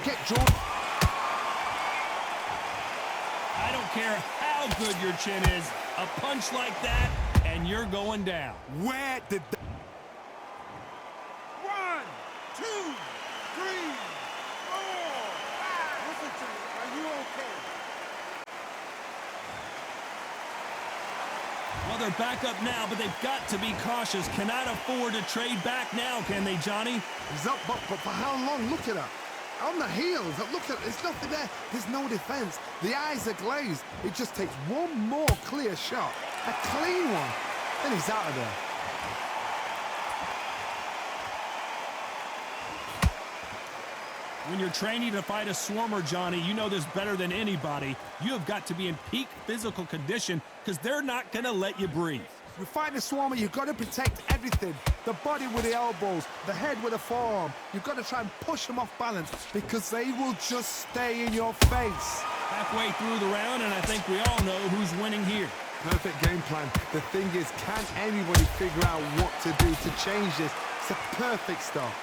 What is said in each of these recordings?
get drawn. I don't care how good your chin is. A punch like that, and you're going down. Where did that... 1, 2, 3, 4, 5. Listen to me. Are you okay? Well, they're back up now, but they've got to be cautious. Cannot afford to trade back now, can they, Johnny? He's up, but for how long? Look at her. On the heels. Look at, there's nothing there. There's no defense. The eyes are glazed. It just takes one more clear shot. A clean one. Then he's out of there. When you're training to fight a swarmer, Johnny, you know this better than anybody. You have got to be in peak physical condition because they're not going to let you breathe. You fight a swarmer, you've got to protect everything. The body with the elbows, the head with the forearm. You've got to try and push them off balance because they will just stay in your face. Halfway through the round, and I think we all know who's winning here. Perfect game plan. The thing is, can anybody figure out what to do to change this? It's a perfect start.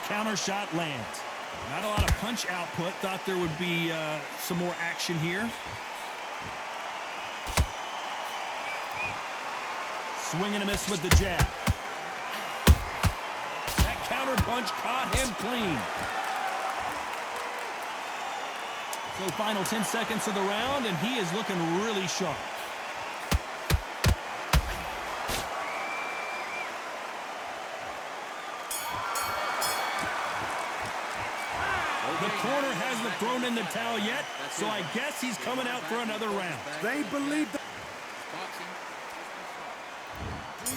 Counter shot lands. Not a lot of punch output. Thought there would be some more action here. Swing and a miss with the jab. That counter punch caught him clean. So final 10 seconds of the round, and he is looking really sharp. The corner hasn't thrown in the towel yet, so I guess he's coming out for another round. They believe that.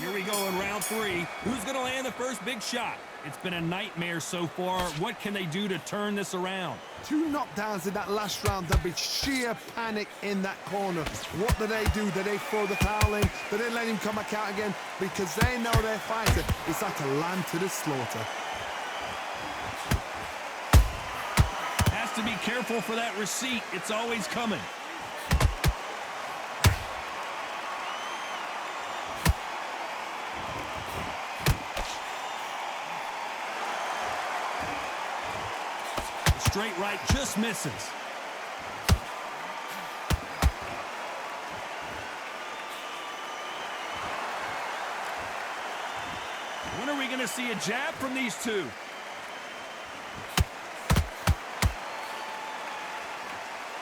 Here we go in round 3. Who's going to land the first big shot? It's been a nightmare so far. What can they do to turn this around? 2 knockdowns in that last round. There'll be sheer panic in that corner. What do? Do they throw the towel in? Do they let him come back out again? Because they know their fighter. It's like a lamb to the slaughter. To be careful for that receipt. It's always coming. Straight right just misses. When are we going to see a jab from these two?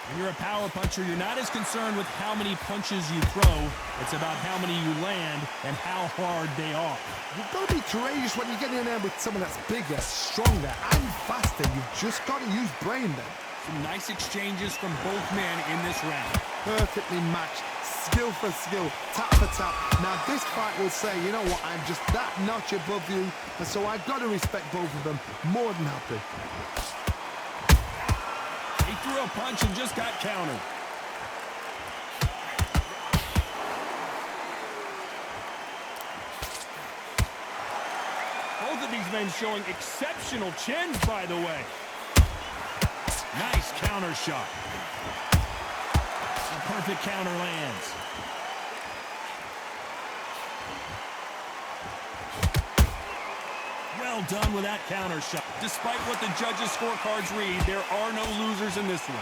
When you're a power puncher, you're not as concerned with how many punches you throw. It's about how many you land and how hard they are. You've got to be courageous when you get in there with someone that's bigger, stronger, and faster. You've just got to use brain then. Some nice exchanges from both men in this round. Perfectly matched, skill for skill, tap for tap. Now this fight will say, you know what, I'm just that notch above you, and so I've got to respect both of them. More than happy. He threw a punch and just got countered. Both of these men showing exceptional chins, by the way. Nice counter shot. A perfect counter lands. Well done with that counter shot. Despite what the judges' scorecards read, there are no losers in this one.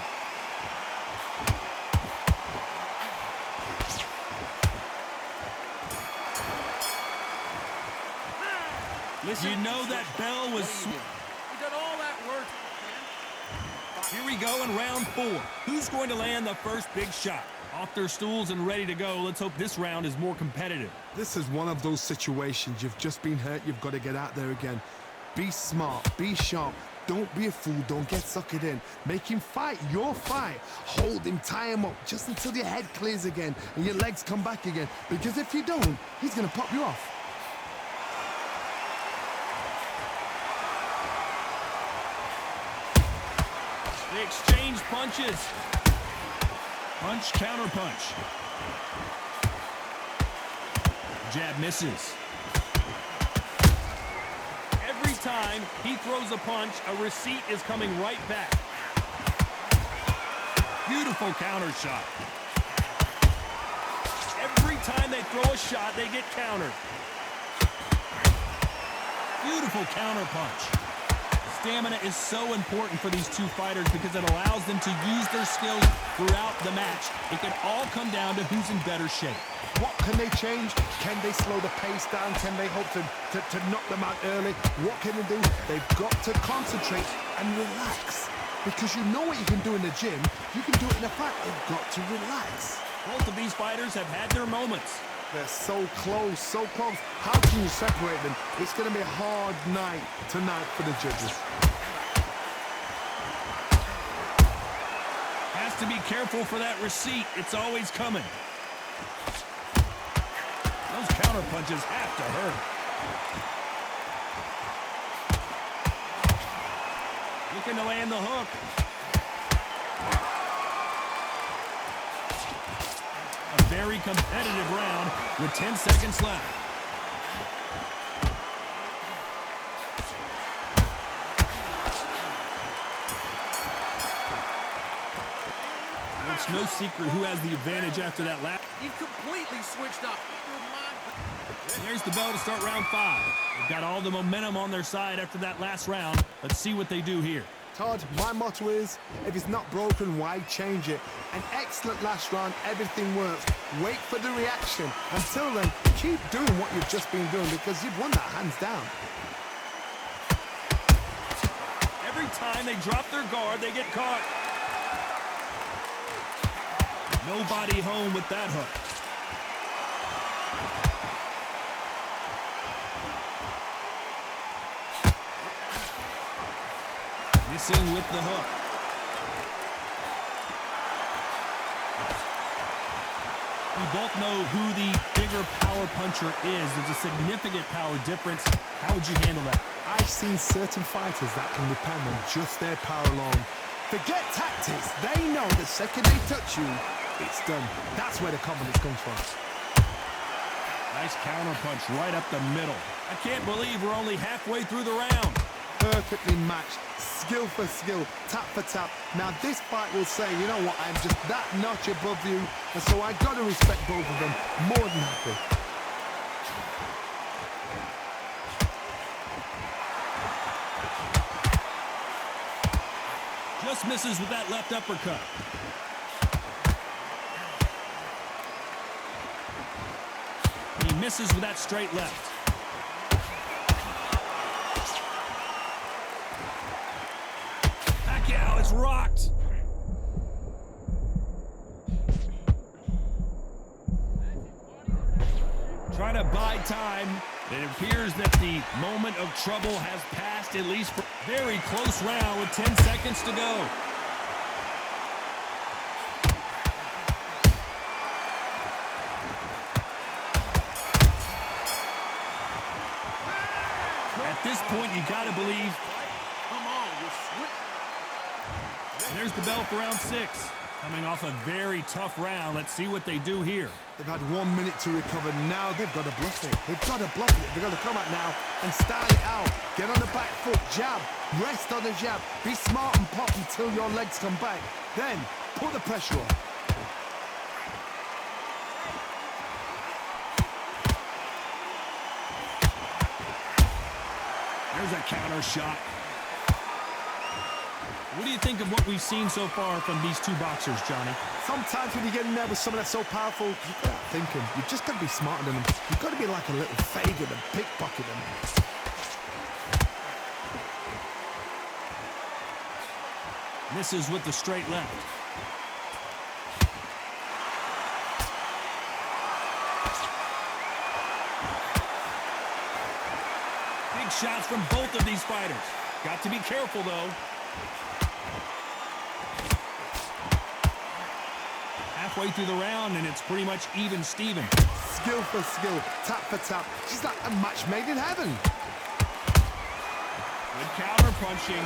Listen, you know that bell was... You did all that work, man. Here we go in round 4. Who's going to land the first big shot? Off their stools and ready to go. Let's hope this round is more competitive. This is one of those situations. You've just been hurt. You've got to get out there again. Be smart. Be sharp. Don't be a fool. Don't get suckered in. Make him fight your fight. Hold him. Tie him up just until your head clears again and your legs come back again. Because if you don't, he's going to pop you off. They exchange punches. Punch, counter punch. Jab misses. Every time he throws a punch, a receipt is coming right back. Beautiful counter shot. Every time they throw a shot, they get countered. Beautiful counter punch. Stamina is so important for these two fighters because it allows them to use their skills throughout the match. It can all come down to who's in better shape. What can they change? Can they slow the pace down? Can they hope to knock them out early? What can they do? They've got to concentrate and relax. Because you know what you can do in the gym, you can do it in a fight. They've got to relax. Both of these fighters have had their moments. They're so close, so close. How can you separate them? It's going to be a hard night tonight for the judges. Has to be careful for that receipt. It's always coming. Those counter punches have to hurt. Looking to land the hook. A very competitive round with 10 seconds left. It's no secret who has the advantage after that lap. You've completely switched up. There's the bell to start round 5. They've got all the momentum on their side after that last round. Let's see what they do here. Todd, my motto is, if it's not broken, why change it? An excellent last round, everything works. Wait for the reaction. Until then, keep doing what you've just been doing because you've won that hands down. Every time they drop their guard, they get caught. Nobody home with that hook. Missing with the hook. We both know who the bigger power puncher is. There's a significant power difference. How would you handle that? I've seen certain fighters that can depend on just their power alone. Forget tactics. They know the second they touch you, it's done. That's where the confidence comes from. Nice counter punch right up the middle. I can't believe we're only halfway through the round. Perfectly matched, skill for skill, tap for tap. Now this fight will say, you know what, I'm just that notch above you, and so I got to respect both of them more than happy. Just misses with that left uppercut. He misses with that straight left. Pacquiao is rocked. Trying to buy time. It appears that the moment of trouble has passed, at least for a very close round with 10 seconds to go. At this point, you got to believe. Come on, you're swift. There's the bell for round 6. Coming off a very tough round. Let's see what they do here. They've had 1 minute to recover. Now they've got to bluff it. They've got to bluff it. They've got to come out now and style it out. Get on the back foot, jab, rest on the jab. Be smart and pop until your legs come back. Then put the pressure on. There's a counter shot. What do you think of what we've seen so far from these two boxers, Johnny? Sometimes when you get in there with someone that's so powerful, you've got to think him. You've just got to be smarter than them. You've got to be like a little Fagin and pickpocket them. Misses with the straight left. Big shots from both of these fighters. Got to be careful, though. Halfway through the round, and it's pretty much even Steven. Skill for skill, tap for tap. She's like a match made in heaven. Good counter punching.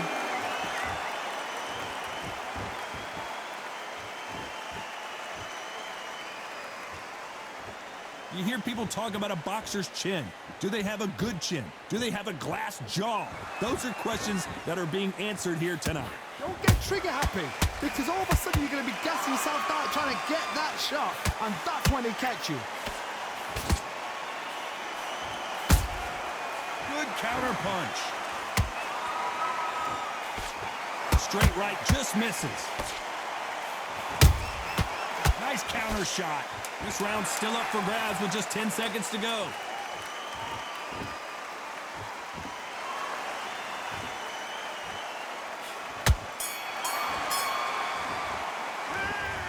You hear people talk about a boxer's chin. Do they have a good chin? Do they have a glass jaw? Those are questions that are being answered here tonight. Don't get trigger happy, because all of a sudden you're going to be gassing yourself out trying to get that shot, and that's when they catch you. Good counter punch. Straight right just misses. Nice counter shot. This round's still up for grabs with just 10 seconds to go.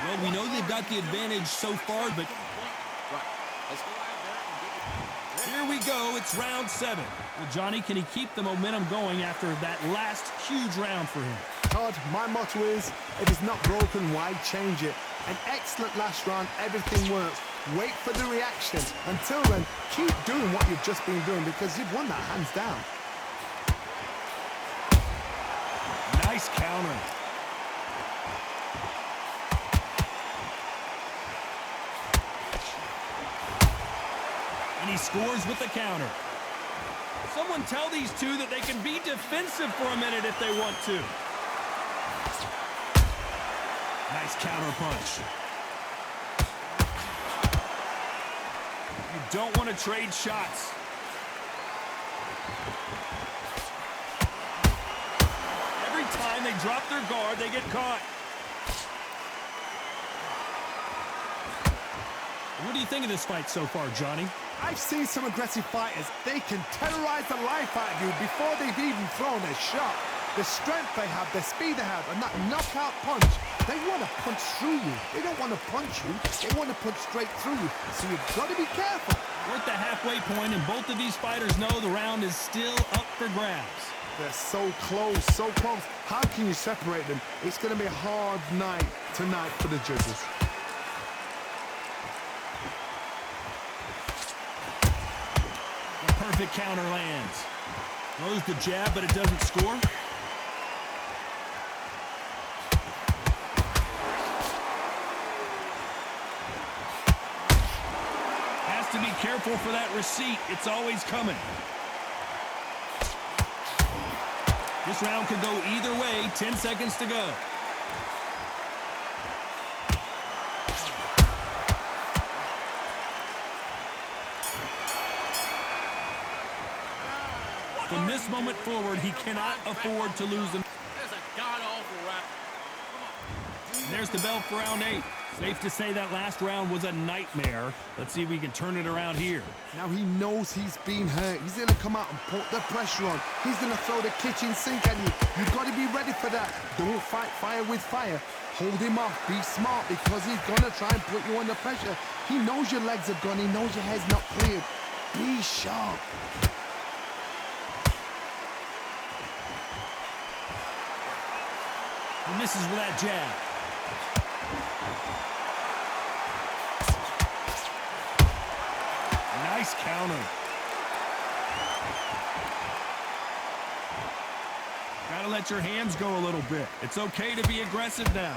Well, we know they've got the advantage so far, but here we go. It's round 7. Well, Johnny, can he keep the momentum going after that last huge round for him? Todd, my motto is, if it's not broken, why change it? An excellent last round, everything works. Wait for the reaction. Until then, keep doing what you've just been doing, because you've won that hands down. Nice counter. And he scores with the counter. Someone tell these two that they can be defensive for a minute if they want to. Nice counter punch. You don't want to trade shots. Every time they drop their guard, they get caught. What do you think of this fight so far, Johnny? I've seen some aggressive fighters. They can terrorize the life out of you before they've even thrown a shot. The strength they have, the speed they have, and that knockout punch, they want to punch through you. They don't want to punch you. They want to punch straight through you. So you've got to be careful. We're at the halfway point, and both of these fighters know the round is still up for grabs. They're so close, so close. How can you separate them? It's going to be a hard night tonight for the judges. The perfect counter lands. Throws the jab, but it doesn't score. Has to be careful for that receipt. It's always coming. This round could go either way. 10 seconds to go. From this moment forward, he cannot afford to lose them. That's a god-awful rap. There's the bell for round 8. Safe to say that last round was a nightmare. Let's see if we can turn it around here. Now he knows he's been hurt. He's going to come out and put the pressure on. He's going to throw the kitchen sink at you. You've got to be ready for that. Don't fight fire with fire. Hold him off. Be smart, because he's going to try and put you under pressure. He knows your legs are gone. He knows your head's not cleared. Be sharp. He misses with that jab. Nice counter. Gotta let your hands go a little bit. It's okay to be aggressive now.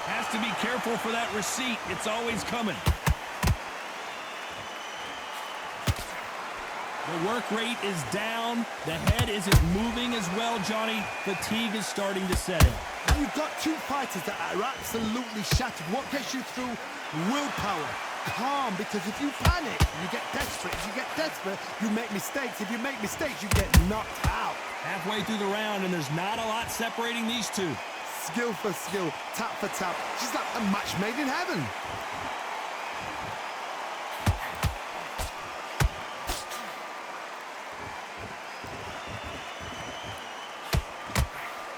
Has to be careful for that receipt. It's always coming. The work rate is down. The head isn't moving as well, Johnny. Fatigue is starting to set in. Now you've got two fighters that are absolutely shattered. What gets you through? Willpower. Calm, because if you panic, you get desperate. If you get desperate, you make mistakes. If you make mistakes, you get knocked out. Halfway through the round, and there's not a lot separating these two. Skill for skill, tap for tap. She's like a match made in heaven.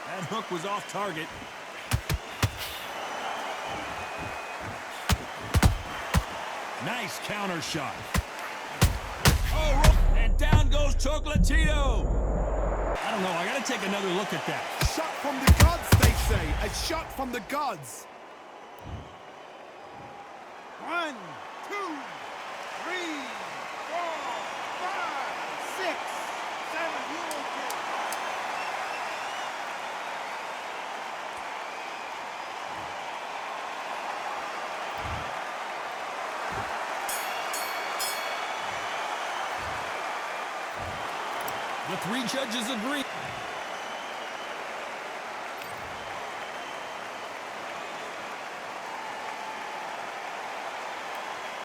That hook was off target. Nice counter shot. Oh, and down goes Chocolatito. I don't know. I got to take another look at that. Shot from the gods, they say. A shot from the gods. 1, 2, 3, 4, 5, 6, 7. You okay? The three judges agree.